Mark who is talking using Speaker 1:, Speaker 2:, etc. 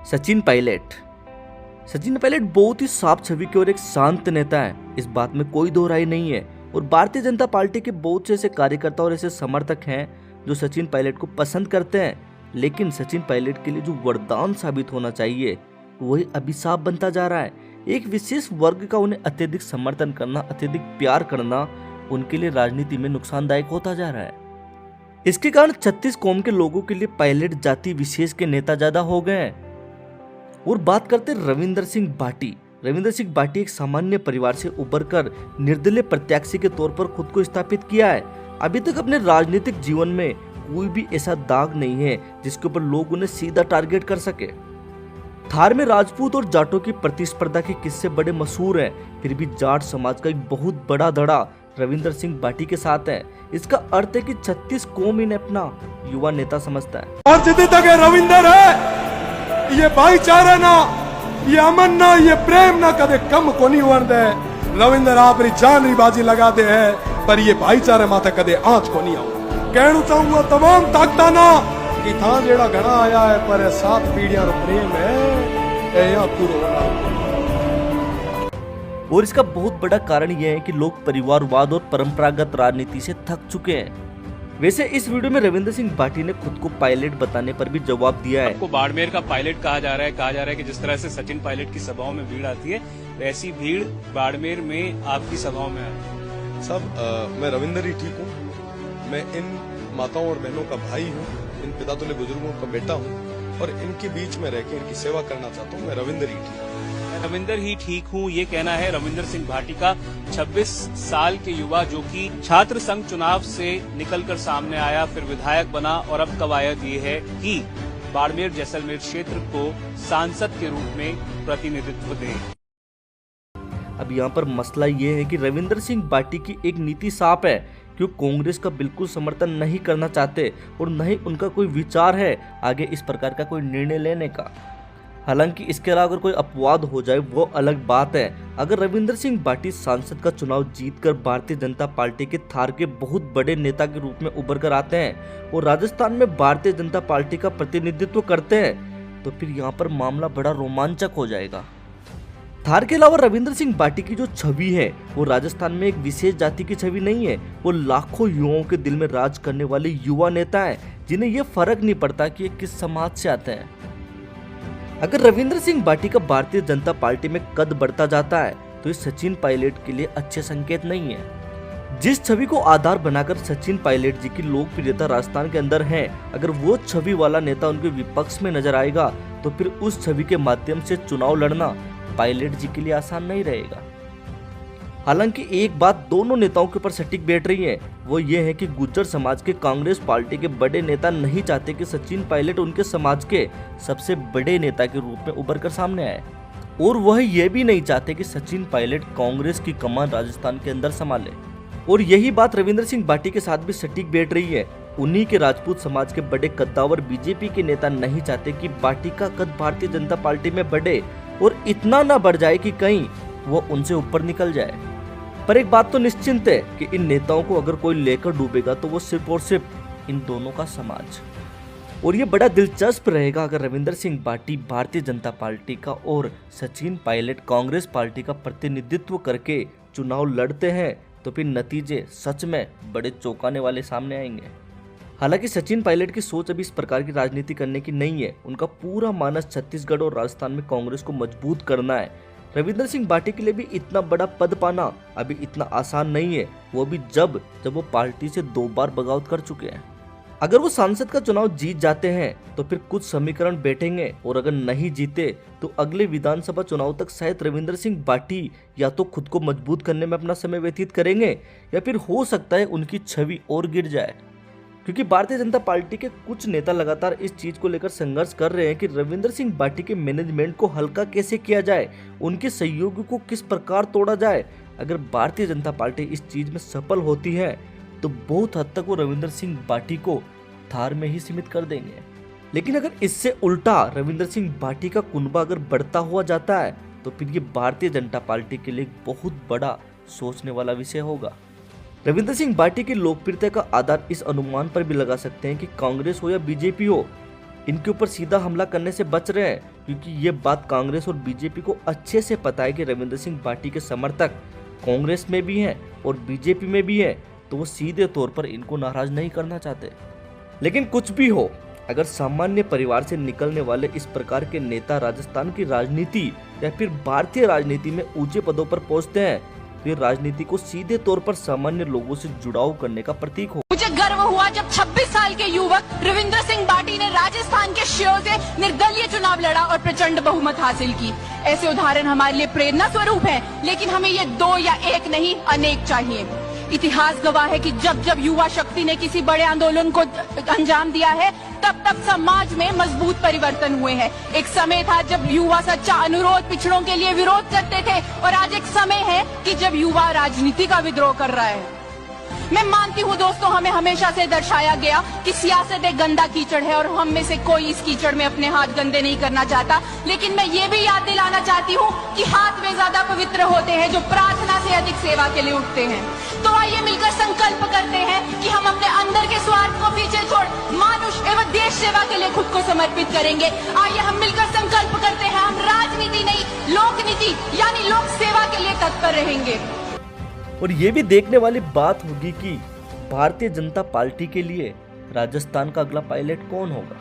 Speaker 1: सचिन पायलट। सचिन पायलट बहुत ही साफ छवि के और एक शांत नेता है, इस बात में कोई दो राय नहीं है। और भारतीय जनता पार्टी के बहुत से ऐसे कार्यकर्ता और ऐसे समर्थक हैं जो सचिन पायलट को पसंद करते हैं, लेकिन सचिन पायलट के लिए जो वरदान साबित होना चाहिए वही अभिशाप बनता जा रहा है। एक विशेष वर्ग का उन्हें अत्यधिक समर्थन करना, अत्यधिक प्यार करना उनके लिए राजनीति में नुकसानदायक होता जा रहा है। इसके कारण 36 कौम के लोगों के लिए पायलट जाति विशेष के नेता ज्यादा हो गए हैं। और बात करते रविंदर सिंह भाटी। रविंदर सिंह भाटी एक सामान्य परिवार से उभरकर निर्दलीय प्रत्याशी के तौर पर खुद को स्थापित किया है। अभी तक अपने राजनीतिक जीवन में कोई भी ऐसा दाग नहीं है जिसके ऊपर लोग उन्हें सीधा टारगेट कर सके। थार में राजपूत और जाटों की प्रतिस्पर्धा के किस्से बड़े मशहूर हैं, फिर भी जाट समाज का एक बहुत बड़ा धड़ा रविंदर सिंह भाटी के साथ है। इसका अर्थ है कि 36 कौम इन्हें अपना युवा नेता समझता है।
Speaker 2: और जितने तक रविंदर है, ये भाईचारा ना, ये अमन ना, ये प्रेम ना कदे कम को नहीं हुआ दे। रविंदर आपरी जान री बाजी लगा दे है, पर ये भाईचारे माथे कदे आंच को नहीं आओ। कहना चाहूंगा तमाम ताकता ना कि था जेड़ा घना आया है, पर 7 पीढ़ियां रो प्रेम है या पूरा होना।
Speaker 1: और इसका बहुत बड़ा कारण यह है कि लोग परिवारवाद और परंपरागत राजनीति से थक चुके हैं। वैसे इस वीडियो में रविंदर सिंह भाटी ने खुद को पायलट बताने पर भी जवाब दिया है।
Speaker 3: आपको बाड़मेर का पायलट कहा जा रहा है कि जिस तरह से सचिन पायलट की सभाओं में भीड़ आती है, वैसी भीड़ बाड़मेर में आपकी सभाओं में है।
Speaker 2: सब मैं रविंदर ही ठीक हूँ। मैं इन माताओं और बहनों का भाई हूँ, इन पितातुल्य बुजुर्गों का बेटा हूँ और इनके बीच में रह के इनकी सेवा करना चाहता हूँ। मैं रविंदर ही ठीक हूँ।
Speaker 3: रविंदर ही ठीक हूँ, ये कहना है रविंदर सिंह भाटी का। 26 साल के युवा जो कि छात्र संघ चुनाव से निकलकर सामने आया, फिर विधायक बना और अब कवायद ये है कि बाड़मेर जैसलमेर क्षेत्र को सांसद के रूप में प्रतिनिधित्व दे।
Speaker 1: अब यहाँ पर मसला ये है कि रविंदर सिंह भाटी की एक नीति साफ है कि वो कांग्रेस का बिल्कुल समर्थन नहीं करना चाहते और न ही उनका कोई विचार है आगे इस प्रकार का कोई निर्णय लेने का। हालांकि इसके अलावा अगर कोई अपवाद हो जाए वो अलग बात है। अगर रविंदर सिंह भाटी सांसद का चुनाव जीतकर भारतीय जनता पार्टी के थार के बहुत बड़े नेता के रूप में उभर कर आते हैं और राजस्थान में भारतीय जनता पार्टी का प्रतिनिधित्व करते हैं, तो फिर यहाँ पर मामला बड़ा रोमांचक हो जाएगा। थार के अलावा रविंदर सिंह भाटी की जो छवि है वो राजस्थान में एक विशेष जाति की छवि नहीं है, वो लाखों युवाओं के दिल में राज करने वाले युवा नेता है जिन्हें ये फर्क नहीं पड़ता कि ये किस समाज से आते हैं। अगर रविंदर सिंह भाटी का भारतीय जनता पार्टी में कद बढ़ता जाता है तो ये सचिन पायलट के लिए अच्छे संकेत नहीं है। जिस छवि को आधार बनाकर सचिन पायलट जी की लोकप्रियता राजस्थान के अंदर है, अगर वो छवि वाला नेता उनके विपक्ष में नजर आएगा तो फिर उस छवि के माध्यम से चुनाव लड़ना पायलट जी के लिए आसान नहीं रहेगा। हालांकि एक बात दोनों नेताओं के ऊपर सटीक बैठ रही है, वो ये है कि गुर्जर समाज के कांग्रेस पार्टी के बड़े नेता नहीं चाहते कि सचिन पायलट उनके समाज के सबसे बड़े नेता के रूप में उभर कर सामने आए, और वह ये भी नहीं चाहते कि सचिन पायलट कांग्रेस की कमान राजस्थान के अंदर संभाले। और यही बात रविंदर सिंह भाटी के साथ भी सटीक बैठ रही है। उन्हीं के राजपूत समाज के बड़े कद्दावर बीजेपी के नेता नहीं चाहते कि भाटी का कद भारतीय जनता पार्टी में बढ़े और इतना ना बढ़ जाए कि कहीं वो उनसे ऊपर निकल जाए। पर एक बात तो निश्चिंत है कि इन नेताओं को अगर कोई लेकर डूबेगा तो वो सिर्फ और सिर्फ इन दोनों का समाज। और ये बड़ा दिलचस्प रहेगा अगर रविंदर सिंह भाटी भारतीय जनता पार्टी का और सचिन पायलट कांग्रेस पार्टी का प्रतिनिधित्व करके चुनाव लड़ते हैं, तो फिर नतीजे सच में बड़े चौंकाने वाले सामने आएंगे। हालांकि सचिन पायलट की सोच अभी इस प्रकार की राजनीति करने की नहीं है। उनका पूरा मानस छत्तीसगढ़ और राजस्थान में कांग्रेस को मजबूत करना है। रविंदर सिंह भाटी के लिए भी इतना बड़ा पद पाना अभी इतना आसान नहीं है, वो भी जब वो पार्टी से 2 बार बगावत कर चुके हैं। अगर वो सांसद का चुनाव जीत जाते हैं तो फिर कुछ समीकरण बैठेंगे, और अगर नहीं जीते तो अगले विधानसभा चुनाव तक शायद रविंदर सिंह भाटी या तो खुद को मजबूत करने में अपना समय व्यतीत करेंगे या फिर हो सकता है उनकी छवि और गिर जाए। क्योंकि भारतीय जनता पार्टी के कुछ नेता लगातार इस चीज को लेकर संघर्ष कर रहे हैं कि रविंदर सिंह भाटी के मैनेजमेंट को हल्का कैसे किया जाए, उनके सहयोगी को किस प्रकार तोड़ा जाए। अगर भारतीय जनता पार्टी इस चीज में सफल होती है तो बहुत हद तक वो रविंदर सिंह भाटी को थार में ही सीमित कर देंगे। लेकिन अगर इससे उल्टा रविंदर सिंह भाटी का कुनबा अगर बढ़ता हुआ जाता है तो फिर ये भारतीय जनता पार्टी के लिए बहुत बड़ा सोचने वाला विषय होगा। रविंदर सिंह भाटी की लोकप्रियता का आधार इस अनुमान पर भी लगा सकते हैं कि कांग्रेस हो या बीजेपी हो, इनके ऊपर सीधा हमला करने से बच रहे हैं, क्योंकि ये बात कांग्रेस और बीजेपी को अच्छे से पता है कि रविंदर सिंह भाटी के समर्थक कांग्रेस में भी हैं और बीजेपी में भी हैं, तो वो सीधे तौर पर इनको नाराज नहीं करना चाहते। लेकिन कुछ भी हो, अगर सामान्य परिवार से निकलने वाले इस प्रकार के नेता राजस्थान की राजनीति या फिर भारतीय राजनीति में ऊंचे पदों पर पहुंचते हैं, तो ये राजनीति को सीधे तौर पर सामान्य लोगों से जुड़ाव करने का प्रतीक हो।
Speaker 4: मुझे गर्व हुआ जब 26 साल के युवक रविंद्र सिंह भाटी ने राजस्थान के शियों से निर्दलीय चुनाव लड़ा और प्रचंड बहुमत हासिल की। ऐसे उदाहरण हमारे लिए प्रेरणा स्वरूप हैं, लेकिन हमें ये 2 या 1 नहीं, अनेक चाहिए। इतिहास गवाह है कि जब जब युवा शक्ति ने किसी बड़े आंदोलन को अंजाम दिया है, तब तब समाज में मजबूत परिवर्तन हुए हैं। एक समय था जब युवा सच्चा अनुरोध पिछड़ों के लिए विरोध करते थे, और आज एक समय है कि जब युवा राजनीति का विद्रोह कर रहा है। मैं मानती हूँ दोस्तों, हमें हमेशा से दर्शाया गया कि सियासत एक गंदा कीचड़ है और हम में से कोई इस कीचड़ में अपने हाथ गंदे नहीं करना चाहता। लेकिन मैं ये भी याद दिलाना चाहती हूँ कि हाथ वे ज्यादा पवित्र होते हैं जो प्रार्थना से अधिक सेवा के लिए उठते हैं। तो आइए मिलकर संकल्प करते हैं कि हम अपने अंदर के स्वार्थ को पीछे छोड़ मानुष एवं देश सेवा के लिए खुद को समर्पित करेंगे। आइए हम मिलकर संकल्प करते हैं, हम राजनीति नहीं, लोक नीति यानी लोक सेवा के लिए तत्पर रहेंगे।
Speaker 1: और ये भी देखने वाली बात होगी कि भारतीय जनता पार्टी के लिए राजस्थान का अगला पायलट कौन होगा।